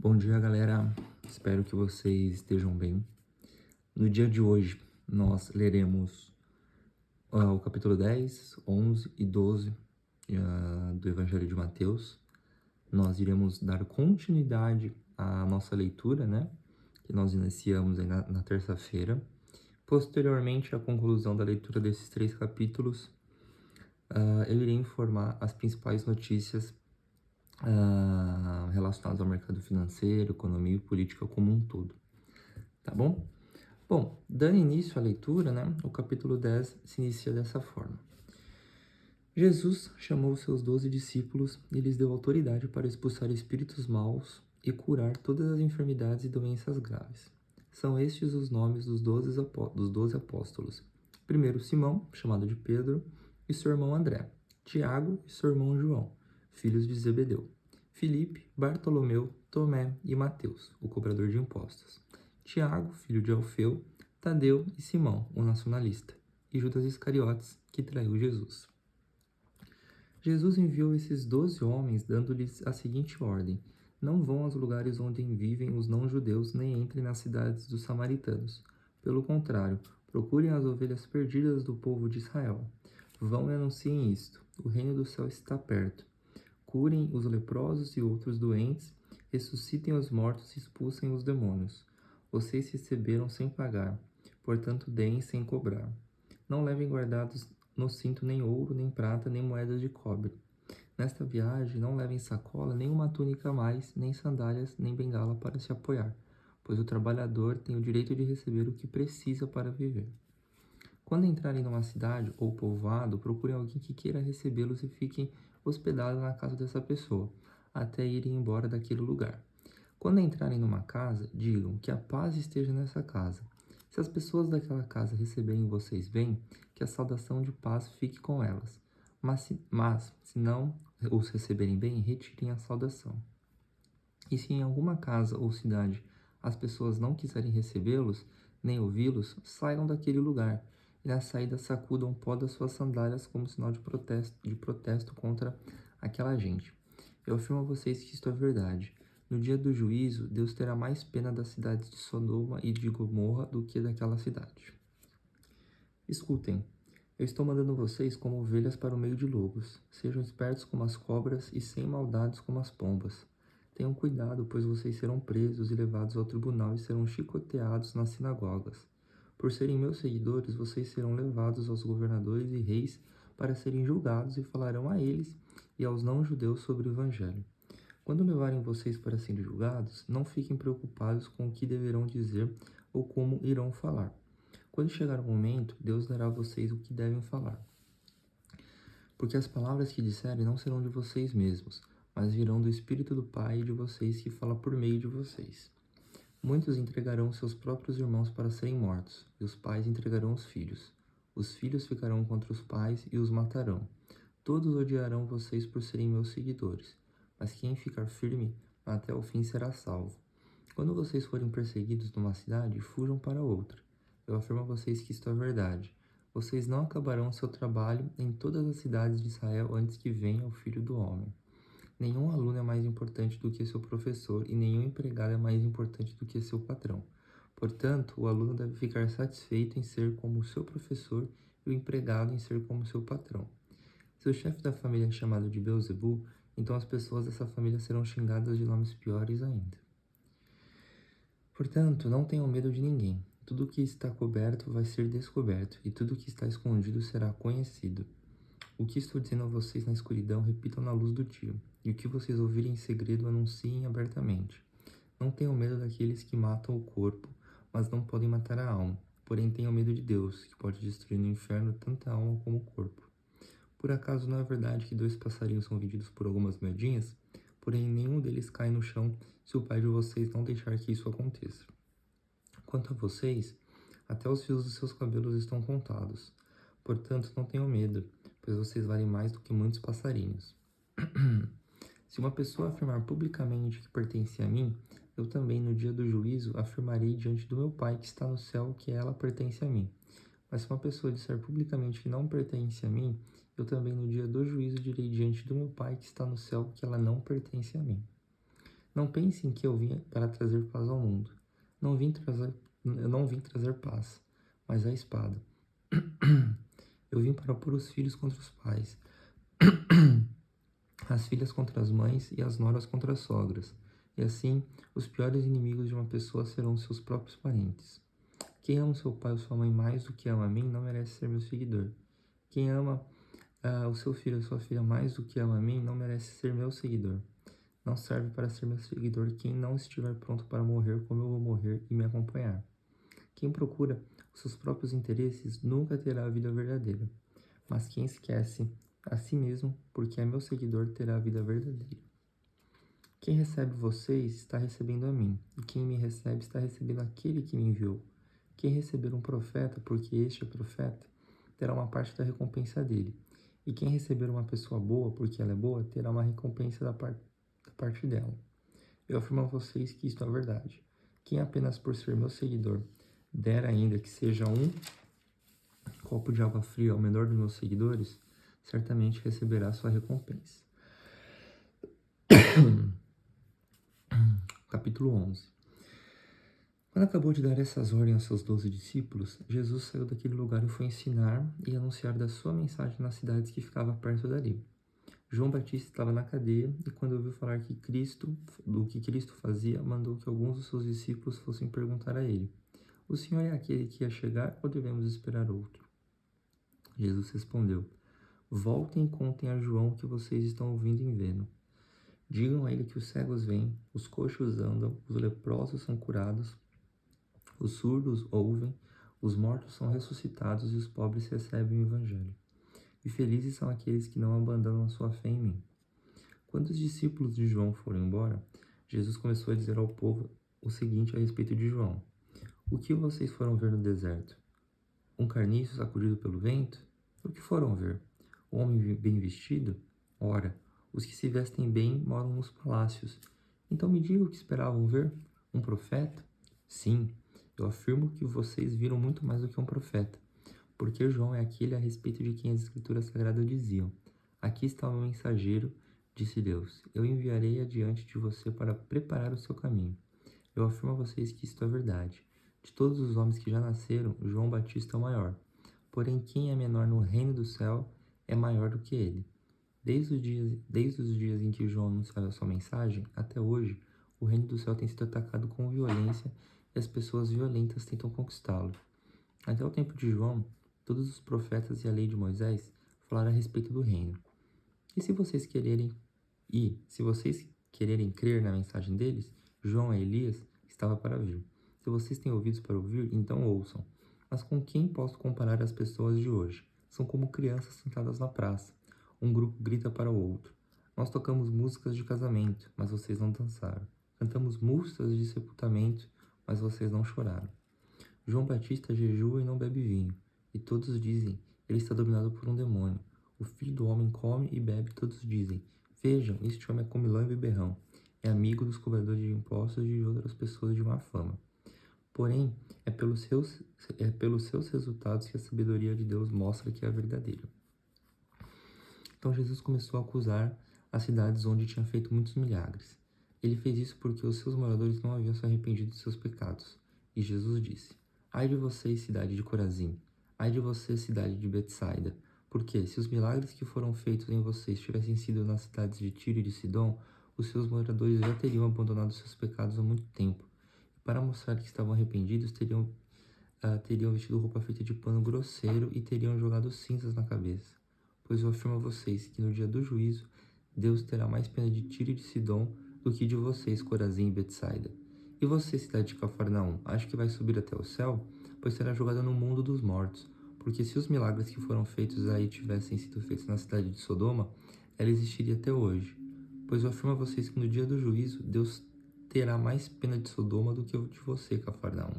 Bom dia, galera. Espero que vocês estejam bem. No dia de hoje, nós leremos o capítulo 10, 11 e 12 do Evangelho de Mateus. Nós iremos dar continuidade à nossa leitura, né? Que nós iniciamos aí na terça-feira. Posteriormente à conclusão da leitura desses 3 capítulos, eu irei informar as principais notícias relacionadas ao mercado financeiro, economia e política como um todo, tá bom? Bom, dando início à leitura, né, o capítulo 10 se inicia dessa forma. Jesus chamou seus 12 discípulos e lhes deu autoridade para expulsar espíritos maus e curar todas as enfermidades e doenças graves. São estes os nomes dos 12 apóstolos. Primeiro Simão, chamado de Pedro, e seu irmão André. Tiago e seu irmão João, filhos de Zebedeu. Filipe, Bartolomeu, Tomé e Mateus, o cobrador de impostos. Tiago, filho de Alfeu, Tadeu e Simão, o nacionalista. E Judas Iscariotes, que traiu Jesus. Jesus enviou esses 12 homens, dando-lhes a seguinte ordem: não vão aos lugares onde vivem os não-judeus, nem entrem nas cidades dos samaritanos. Pelo contrário, procurem as ovelhas perdidas do povo de Israel. Vão e anunciem isto: o reino do céu está perto. Curem os leprosos e outros doentes, ressuscitem os mortos e expulsem os demônios. Vocês receberam sem pagar, portanto deem sem cobrar. Não levem guardados no cinto nem ouro, nem prata, nem moedas de cobre. Nesta viagem não levem sacola, nem uma túnica a mais, nem sandálias, nem bengala para se apoiar, pois o trabalhador tem o direito de receber o que precisa para viver. Quando entrarem numa cidade ou povoado, procurem alguém que queira recebê-los e fiquem hospedados na casa dessa pessoa, até irem embora daquele lugar. Quando entrarem numa casa, digam que a paz esteja nessa casa. Se as pessoas daquela casa receberem vocês bem, que a saudação de paz fique com elas. Mas se não os receberem bem, retirem a saudação. E se em alguma casa ou cidade as pessoas não quiserem recebê-los, nem ouvi-los, saiam daquele lugar, e na saída sacudam o pó das suas sandálias como sinal de protesto contra aquela gente. Eu afirmo a vocês que isto é verdade. No dia do juízo, Deus terá mais pena das cidades de Sodoma e de Gomorra do que daquela cidade. Escutem, eu estou mandando vocês como ovelhas para o meio de lobos. Sejam espertos como as cobras e sem maldades como as pombas. Tenham cuidado, pois vocês serão presos e levados ao tribunal e serão chicoteados nas sinagogas. Por serem meus seguidores, vocês serão levados aos governadores e reis para serem julgados e falarão a eles e aos não-judeus sobre o Evangelho. Quando levarem vocês para serem julgados, não fiquem preocupados com o que deverão dizer ou como irão falar. Quando chegar o momento, Deus dará a vocês o que devem falar. Porque as palavras que disserem não serão de vocês mesmos, mas virão do Espírito do Pai de vocês que fala por meio de vocês. Muitos entregarão seus próprios irmãos para serem mortos, e os pais entregarão os filhos. Os filhos ficarão contra os pais e os matarão. Todos odiarão vocês por serem meus seguidores, mas quem ficar firme até o fim será salvo. Quando vocês forem perseguidos numa cidade, fujam para outra. Eu afirmo a vocês que isto é verdade. Vocês não acabarão seu trabalho em todas as cidades de Israel antes que venha o Filho do Homem. Nenhum aluno é mais importante do que seu professor e nenhum empregado é mais importante do que seu patrão. Portanto, o aluno deve ficar satisfeito em ser como seu professor e o empregado em ser como seu patrão. Se o chefe da família é chamado de Beelzebul, então as pessoas dessa família serão xingadas de nomes piores ainda. Portanto, não tenham medo de ninguém. Tudo que está coberto vai ser descoberto, e tudo que está escondido será conhecido. O que estou dizendo a vocês na escuridão, repitam na luz do dia, e o que vocês ouvirem em segredo, anunciem abertamente. Não tenham medo daqueles que matam o corpo, mas não podem matar a alma. Porém, tenham medo de Deus, que pode destruir no inferno tanto a alma como o corpo. Por acaso não é verdade que 2 passarinhos são vendidos por algumas moedinhas? Porém, nenhum deles cai no chão se o pai de vocês não deixar que isso aconteça. Quanto a vocês, até os fios dos seus cabelos estão contados. Portanto, não tenham medo, pois vocês valem mais do que muitos passarinhos. Se uma pessoa afirmar publicamente que pertence a mim, eu também, no dia do juízo, afirmarei diante do meu Pai que está no céu que ela pertence a mim. Mas se uma pessoa disser publicamente que não pertence a mim, eu também, no dia do juízo, direi diante do meu Pai que está no céu que ela não pertence a mim. Não pensem que eu vim para trazer paz ao mundo. Eu não vim trazer paz, mas a espada. Eu vim para pôr os filhos contra os pais, as filhas contra as mães e as noras contra as sogras. E assim, os piores inimigos de uma pessoa serão seus próprios parentes. Quem ama seu pai ou sua mãe mais do que ama a mim não merece ser meu seguidor. Quem ama o seu filho ou sua filha mais do que ama a mim não merece ser meu seguidor. Não serve para ser meu seguidor quem não estiver pronto para morrer como eu vou morrer e me acompanhar. Quem procura os seus próprios interesses nunca terá a vida verdadeira, mas quem esquece a si mesmo porque é meu seguidor terá a vida verdadeira. Quem recebe vocês está recebendo a mim, e quem me recebe está recebendo aquele que me enviou. Quem receber um profeta, porque este é profeta, terá uma parte da recompensa dele. E quem receber uma pessoa boa, porque ela é boa, terá uma recompensa da parte dela. Eu afirmo a vocês que isto é verdade. Quem apenas por ser meu seguidor der ainda que seja um copo de água fria ao menor dos meus seguidores, certamente receberá sua recompensa. Capítulo 11. Quando acabou de dar essas ordens aos seus 12 discípulos, Jesus saiu daquele lugar e foi ensinar e anunciar da sua mensagem nas cidades que ficavam perto dali. João Batista estava na cadeia e, quando ouviu falar do que Cristo fazia, mandou que alguns dos seus discípulos fossem perguntar a ele: O Senhor é aquele que ia chegar ou devemos esperar outro? Jesus respondeu: Voltem e contem a João o que vocês estão ouvindo e vendo. Digam a ele que os cegos vêm, os coxos andam, os leprosos são curados, os surdos ouvem, os mortos são ressuscitados e os pobres recebem o Evangelho. E felizes são aqueles que não abandonam a sua fé em mim. Quando os discípulos de João foram embora, Jesus começou a dizer ao povo o seguinte a respeito de João: O que vocês foram ver no deserto? Um carniço sacudido pelo vento? O que foram ver? Um homem bem vestido? Ora, os que se vestem bem moram nos palácios. Então me diga o que esperavam ver? Um profeta? Sim, eu afirmo que vocês viram muito mais do que um profeta, porque João é aquele a respeito de quem as Escrituras Sagradas diziam: Aqui está o meu mensageiro, disse Deus. Eu enviarei adiante de você para preparar o seu caminho. Eu afirmo a vocês que isto é verdade. De todos os homens que já nasceram, João Batista é o maior. Porém, quem é menor no reino do céu é maior do que ele. Desde os dias em que João anunciava a sua mensagem, até hoje, o reino do céu tem sido atacado com violência e as pessoas violentas tentam conquistá-lo. Até o tempo de João, todos os profetas e a lei de Moisés falaram a respeito do reino. Se vocês quererem crer na mensagem deles, João e Elias estava para vir. Se vocês têm ouvidos para ouvir, então ouçam. Mas com quem posso comparar as pessoas de hoje? São como crianças sentadas na praça. Um grupo grita para o outro. Nós tocamos músicas de casamento, mas vocês não dançaram. Cantamos músicas de sepultamento, mas vocês não choraram. João Batista jejua e não bebe vinho, e todos dizem, ele está dominado por um demônio. O filho do homem come e bebe, todos dizem, vejam, este homem é comilão e beberrão, é amigo dos cobradores de impostos e de outras pessoas de má fama. Porém, é pelos seus resultados que a sabedoria de Deus mostra que é verdadeira. Então Jesus começou a acusar as cidades onde tinha feito muitos milagres. Ele fez isso porque os seus moradores não haviam se arrependido de seus pecados. E Jesus disse: Ai de vocês, cidade de Corazim! Ai de você, cidade de Betsaida! Porque, se os milagres que foram feitos em vocês tivessem sido nas cidades de Tiro e de Sidom, os seus moradores já teriam abandonado seus pecados há muito tempo. E para mostrar que estavam arrependidos, teriam vestido roupa feita de pano grosseiro e teriam jogado cinzas na cabeça. Pois eu afirmo a vocês que no dia do juízo, Deus terá mais pena de Tiro e de Sidom do que de vocês, Corazim e Betsaida. E você, cidade de Cafarnaum, acha que vai subir até o céu? Pois será jogada no mundo dos mortos. Porque se os milagres que foram feitos aí tivessem sido feitos na cidade de Sodoma, ela existiria até hoje. Pois eu afirmo a vocês que no dia do juízo, Deus terá mais pena de Sodoma do que de você, Cafarnaum.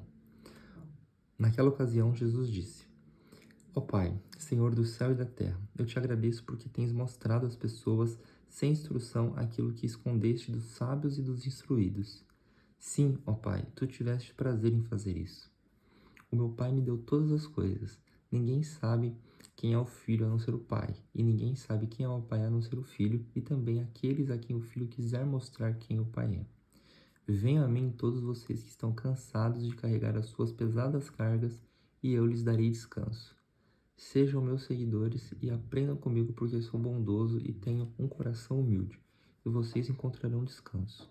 Naquela ocasião, Jesus disse: Ó Pai, Senhor do céu e da terra, eu te agradeço porque tens mostrado às pessoas sem instrução aquilo que escondeste dos sábios e dos instruídos. Sim, ó Pai, tu tiveste prazer em fazer isso. O meu Pai me deu todas as coisas. Ninguém sabe quem é o Filho a não ser o Pai, e ninguém sabe quem é o Pai a não ser o Filho, e também aqueles a quem o Filho quiser mostrar quem o Pai é. Venham a mim todos vocês que estão cansados de carregar as suas pesadas cargas, e eu lhes darei descanso. Sejam meus seguidores e aprendam comigo, porque sou bondoso e tenho um coração humilde, e vocês encontrarão descanso.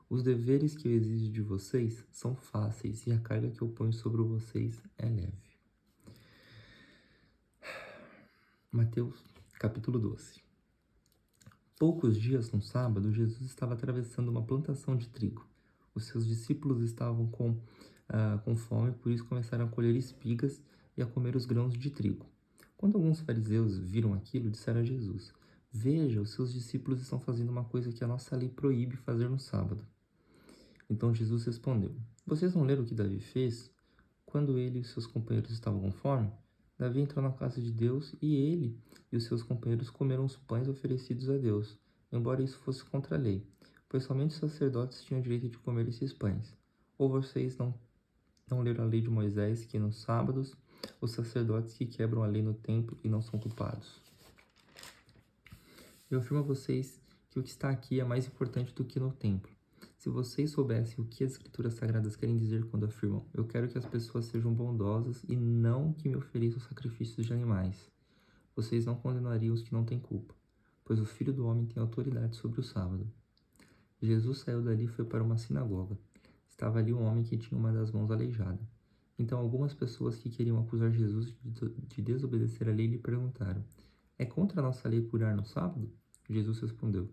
Os deveres que eu exijo de vocês são fáceis e a carga que eu ponho sobre vocês é leve. Mateus, capítulo 12. Poucos dias no sábado, Jesus estava atravessando uma plantação de trigo. Os seus discípulos estavam com fome, por isso começaram a colher espigas e a comer os grãos de trigo. Quando alguns fariseus viram aquilo, disseram a Jesus: Veja, os seus discípulos estão fazendo uma coisa que a nossa lei proíbe fazer no sábado. Então Jesus respondeu: Vocês não leram o que Davi fez? Quando ele e seus companheiros estavam com fome, Davi entrou na casa de Deus e ele e os seus companheiros comeram os pães oferecidos a Deus, embora isso fosse contra a lei, pois somente os sacerdotes tinham o direito de comer esses pães. Ou vocês não leram a lei de Moisés, que nos sábados os sacerdotes que quebram a lei no templo e não são culpados? Eu afirmo a vocês que o que está aqui é mais importante do que no templo. Se vocês soubessem o que as escrituras sagradas querem dizer quando afirmam: Eu quero que as pessoas sejam bondosas e não que me ofereçam sacrifícios de animais, vocês não condenariam os que não têm culpa, pois o Filho do Homem tem autoridade sobre o sábado. Jesus saiu dali e foi para uma sinagoga. Estava ali um homem que tinha uma das mãos aleijada. Então algumas pessoas que queriam acusar Jesus de desobedecer a lei lhe perguntaram: É contra a nossa lei curar no sábado? Jesus respondeu: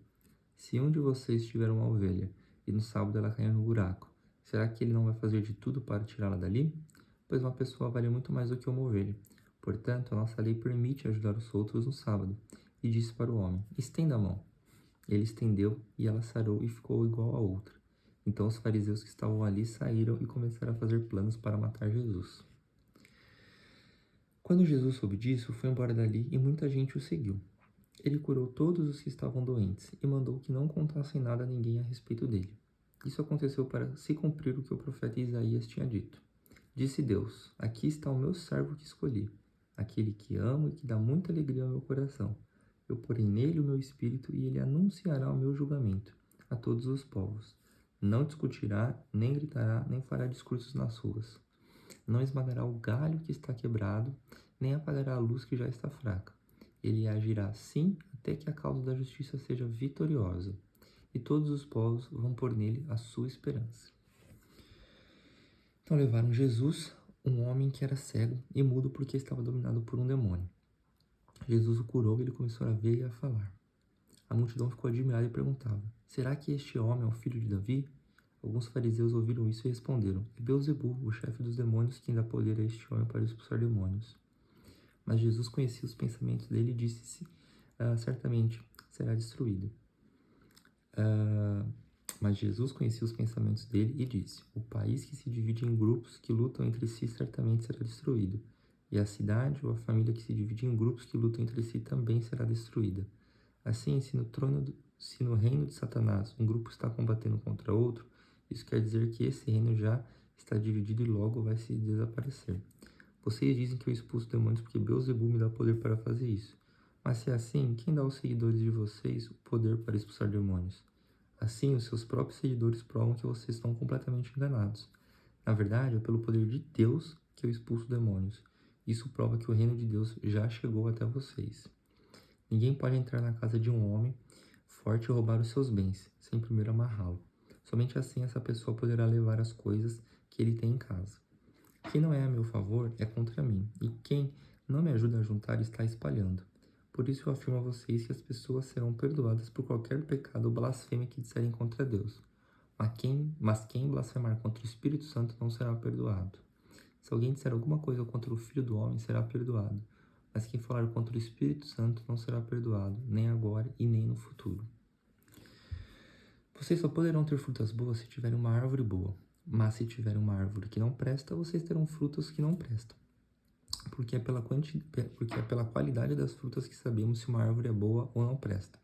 Se um de vocês tiver uma ovelha e no sábado ela cair no buraco, será que ele não vai fazer de tudo para tirá-la dali? Pois uma pessoa vale muito mais do que uma ovelha. Portanto, a nossa lei permite ajudar os outros no sábado. E disse para o homem: Estenda a mão. Ele estendeu e ela sarou e ficou igual a outra. Então os fariseus que estavam ali saíram e começaram a fazer planos para matar Jesus. Quando Jesus soube disso, foi embora dali e muita gente o seguiu. Ele curou todos os que estavam doentes e mandou que não contassem nada a ninguém a respeito dele. Isso aconteceu para se cumprir o que o profeta Isaías tinha dito. Disse Deus: Aqui está o meu servo que escolhi, aquele que amo e que dá muita alegria ao meu coração. Eu porei nele o meu espírito e ele anunciará o meu julgamento a todos os povos. Não discutirá, nem gritará, nem fará discursos nas ruas. Não esmagará o galho que está quebrado, nem apagará a luz que já está fraca. Ele agirá assim até que a causa da justiça seja vitoriosa, e todos os povos vão pôr nele a sua esperança. Então levaram Jesus, um homem que era cego e mudo porque estava dominado por um demônio. Jesus o curou e ele começou a ver e a falar. A multidão ficou admirada e perguntava: Será que este homem é o filho de Davi? Alguns fariseus ouviram isso e responderam: É Beelzebul, o chefe dos demônios, quem dá poder a este homem para expulsar demônios. Mas Jesus conhecia os pensamentos dele e disse: Certamente será destruído. Mas Jesus conhecia os pensamentos dele e disse: O país que se divide em grupos que lutam entre si certamente será destruído, e a cidade ou a família que se divide em grupos que lutam entre si também será destruída. Assim, se no reino de Satanás um grupo está combatendo contra outro, isso quer dizer que esse reino já está dividido e logo vai se desaparecer. Vocês dizem que eu expulso demônios porque Beelzebul me dá poder para fazer isso. Mas se é assim, quem dá aos seguidores de vocês o poder para expulsar demônios? Assim, os seus próprios seguidores provam que vocês estão completamente enganados. Na verdade, é pelo poder de Deus que eu expulso demônios. Isso prova que o reino de Deus já chegou até vocês. Ninguém pode entrar na casa de um homem forte e roubar os seus bens, sem primeiro amarrá-lo. Somente assim essa pessoa poderá levar as coisas que ele tem em casa. Quem não é a meu favor é contra mim, e quem não me ajuda a juntar está espalhando. Por isso eu afirmo a vocês que as pessoas serão perdoadas por qualquer pecado ou blasfêmia que disserem contra Deus. Mas quem blasfemar contra o Espírito Santo não será perdoado. Se alguém disser alguma coisa contra o Filho do Homem, será perdoado. Mas quem falar contra o Espírito Santo não será perdoado, nem agora e nem no futuro. Vocês só poderão ter frutas boas se tiverem uma árvore boa. Mas se tiverem uma árvore que não presta, vocês terão frutos que não prestam. Porque é pela qualidade das frutas que sabemos se uma árvore é boa ou não presta.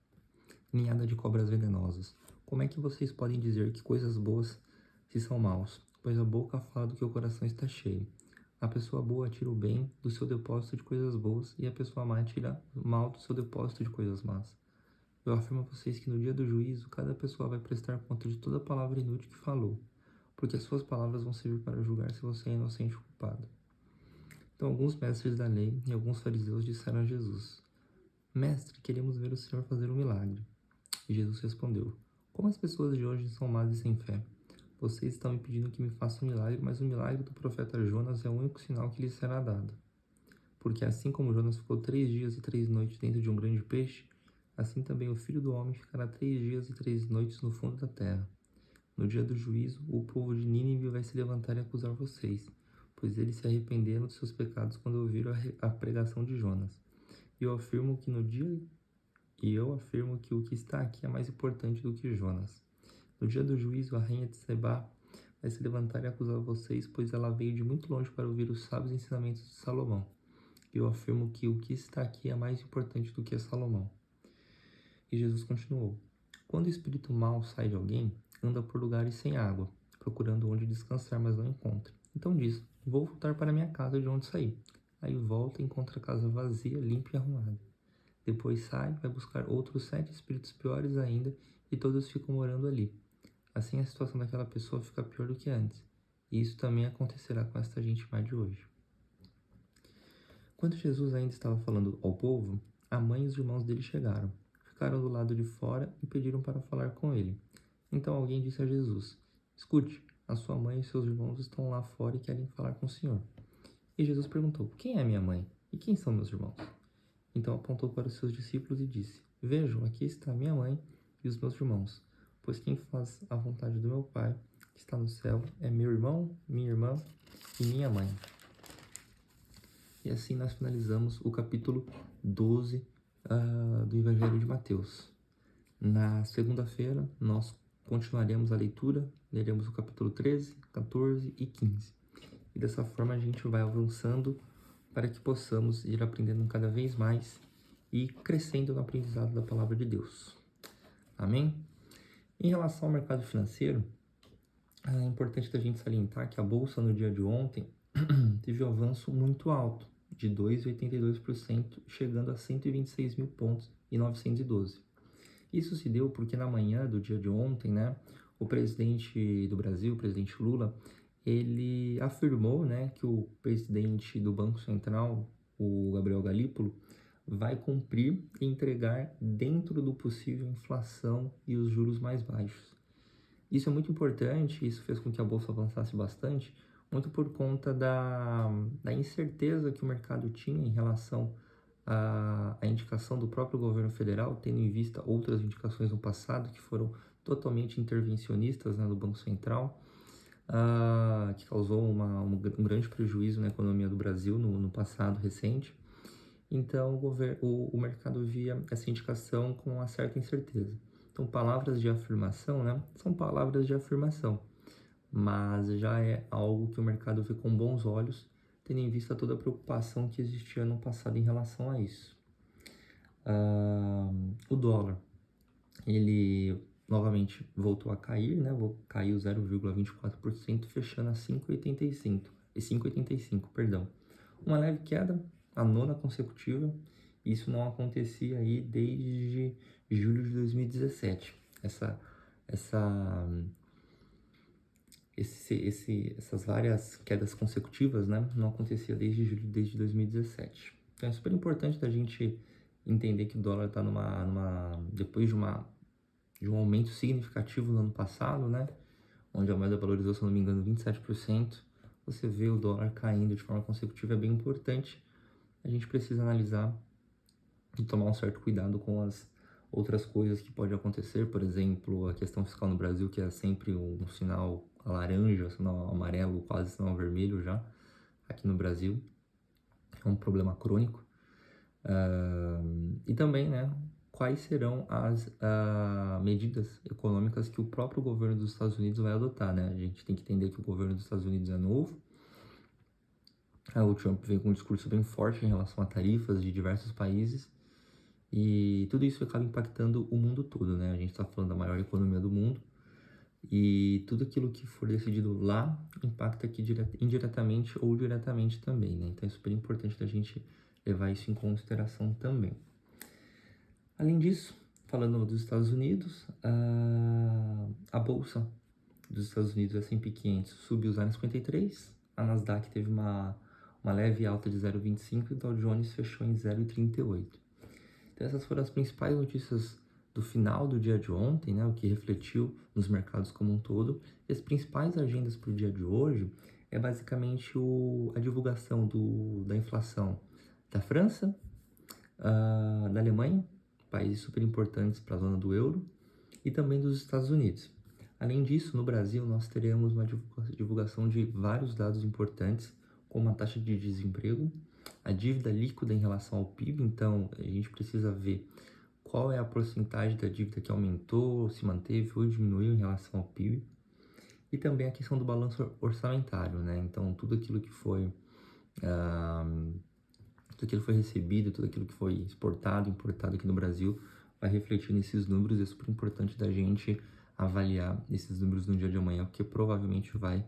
Ninhada de cobras venenosas. Como é que vocês podem dizer que coisas boas se são maus? Pois a boca fala do que o coração está cheio. A pessoa boa tira o bem do seu depósito de coisas boas e a pessoa má tira o mal do seu depósito de coisas más. Eu afirmo a vocês que no dia do juízo, cada pessoa vai prestar conta de toda palavra inútil que falou, porque as suas palavras vão servir para julgar se você é inocente ou culpado. Então, alguns mestres da lei e alguns fariseus disseram a Jesus: Mestre, queremos ver o Senhor fazer um milagre. E Jesus respondeu: Como as pessoas de hoje são más e sem fé. Vocês estão me pedindo que me faça um milagre, mas o milagre do profeta Jonas é o único sinal que lhes será dado. Porque assim como Jonas ficou 3 dias e 3 noites dentro de um grande peixe, assim também o Filho do Homem ficará 3 dias e 3 noites no fundo da terra. No dia do juízo, o povo de Nínive vai se levantar e acusar vocês, pois eles se arrependeram de seus pecados quando ouviram a pregação de Jonas. E eu afirmo que o que está aqui é mais importante do que Jonas. No dia do juízo, a rainha de Sebá vai se levantar e acusar vocês, pois ela veio de muito longe para ouvir os sábios ensinamentos de Salomão. E eu afirmo que o que está aqui é mais importante do que Salomão. E Jesus continuou: Quando o espírito mau sai de alguém, anda por lugares sem água, procurando onde descansar, mas não encontra. Então diz: Vou voltar para minha casa de onde saí. Aí volta e encontra a casa vazia, limpa e arrumada. Depois sai, vai buscar outros 7 espíritos piores ainda, e todos ficam morando ali. Assim a situação daquela pessoa fica pior do que antes. E isso também acontecerá com esta gente má de hoje. Quando Jesus ainda estava falando ao povo, a mãe e os irmãos dele chegaram. Ficaram do lado de fora e pediram para falar com ele. Então alguém disse a Jesus: Escute, a sua mãe e seus irmãos estão lá fora e querem falar com o Senhor. E Jesus perguntou: Quem é minha mãe? E quem são meus irmãos? Então apontou para os seus discípulos e disse: Vejam, aqui está minha mãe e os meus irmãos, pois quem faz a vontade do meu Pai, que está no céu, é meu irmão, minha irmã e minha mãe. E assim nós finalizamos o capítulo 12 do Evangelho de Mateus. Na segunda-feira, nós continuaremos a leitura, leremos o capítulo 13, 14 e 15. E dessa forma a gente vai avançando para que possamos ir aprendendo cada vez mais e crescendo no aprendizado da Palavra de Deus. Amém? Em relação ao mercado financeiro, é importante da gente salientar que a Bolsa no dia de ontem teve um avanço muito alto, de 2,82%, chegando a 126 mil pontos e 912. Isso se deu porque na manhã do dia de ontem, né, o presidente do Brasil, o presidente Lula, ele afirmou, né, que o presidente do Banco Central, o Gabriel Galípolo, vai cumprir e entregar dentro do possível inflação e os juros mais baixos. Isso é muito importante, isso fez com que a Bolsa avançasse bastante, muito por conta da incerteza que o mercado tinha em relação à indicação do próprio governo federal, tendo em vista outras indicações no passado que foram totalmente intervencionistas, né, do Banco Central, que causou um grande prejuízo na economia do Brasil no passado recente. Então o mercado via essa indicação com uma certa incerteza. Então palavras de afirmação, né, são palavras de afirmação, mas já é algo que o mercado vê com bons olhos, tendo em vista toda a preocupação que existia no passado em relação a isso. O dólar, ele novamente voltou a cair, né? Caiu 0,24%, fechando a 5,85, perdão. Uma leve queda, a 9ª consecutiva. Isso não acontecia aí desde julho de 2017. Essas várias quedas consecutivas, né, não acontecia desde 2017. Então é super importante da gente entender que o dólar está depois de um aumento significativo no ano passado, né, onde a moeda valorizou, se não me engano, 27%, você vê o dólar caindo de forma consecutiva, é bem importante. A gente precisa analisar e tomar um certo cuidado com as outras coisas que podem acontecer, por exemplo, a questão fiscal no Brasil, que é sempre um sinal laranja, sinal amarelo, quase sinal vermelho já, aqui no Brasil, é um problema crônico. E também, né, quais serão as medidas econômicas que o próprio governo dos Estados Unidos vai adotar, né? A gente tem que entender que o governo dos Estados Unidos é novo. O Trump veio com um discurso bem forte em relação a tarifas de diversos países, e tudo isso acaba impactando o mundo todo, né? A gente está falando da maior economia do mundo, e tudo aquilo que for decidido lá impacta aqui indiretamente ou diretamente também, né? Então é super importante da gente levar isso em consideração também. Além disso, falando dos Estados Unidos, a bolsa dos Estados Unidos, S&P 500, subiu 0,53, a Nasdaq teve uma leve alta de 0,25 e o Dow Jones fechou em 0,38. Então essas foram as principais notícias do final do dia de ontem, né, o que refletiu nos mercados como um todo. E as principais agendas para o dia de hoje é basicamente a divulgação da inflação da França, da Alemanha, países super importantes para a zona do euro, e também dos Estados Unidos. Além disso, no Brasil, nós teremos uma divulgação de vários dados importantes, como a taxa de desemprego, a dívida líquida em relação ao PIB, então a gente precisa ver qual é a porcentagem da dívida que aumentou, se manteve ou diminuiu em relação ao PIB, e também a questão do balanço orçamentário, né? Então tudo aquilo que foi recebido, tudo aquilo que foi exportado, importado aqui no Brasil, vai refletir nesses números. É super importante da gente avaliar esses números no dia de amanhã, porque provavelmente vai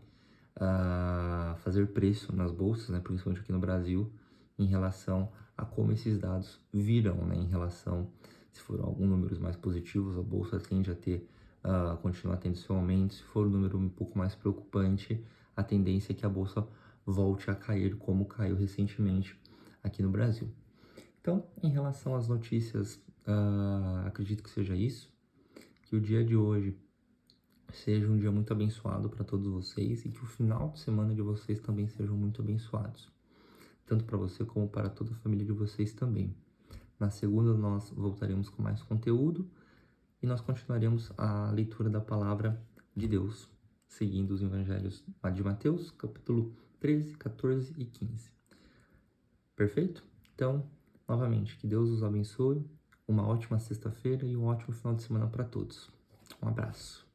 fazer preço nas bolsas, né, principalmente aqui no Brasil, em relação a como esses dados virão, né, em relação, se for alguns números mais positivos, a bolsa tende a ter, continuar tendo seu aumento. Se for um número um pouco mais preocupante, a tendência é que a bolsa volte a cair, como caiu recentemente aqui no Brasil. Então, em relação às notícias, acredito que seja isso, que o dia de hoje seja um dia muito abençoado para todos vocês e que o final de semana de vocês também sejam muito abençoados, tanto para você como para toda a família de vocês também. Na segunda nós voltaremos com mais conteúdo e nós continuaremos a leitura da palavra de Deus, seguindo os evangelhos de Mateus, capítulo 13, 14 e 15. Perfeito? Então, novamente, que Deus os abençoe, uma ótima sexta-feira e um ótimo final de semana para todos. Um abraço.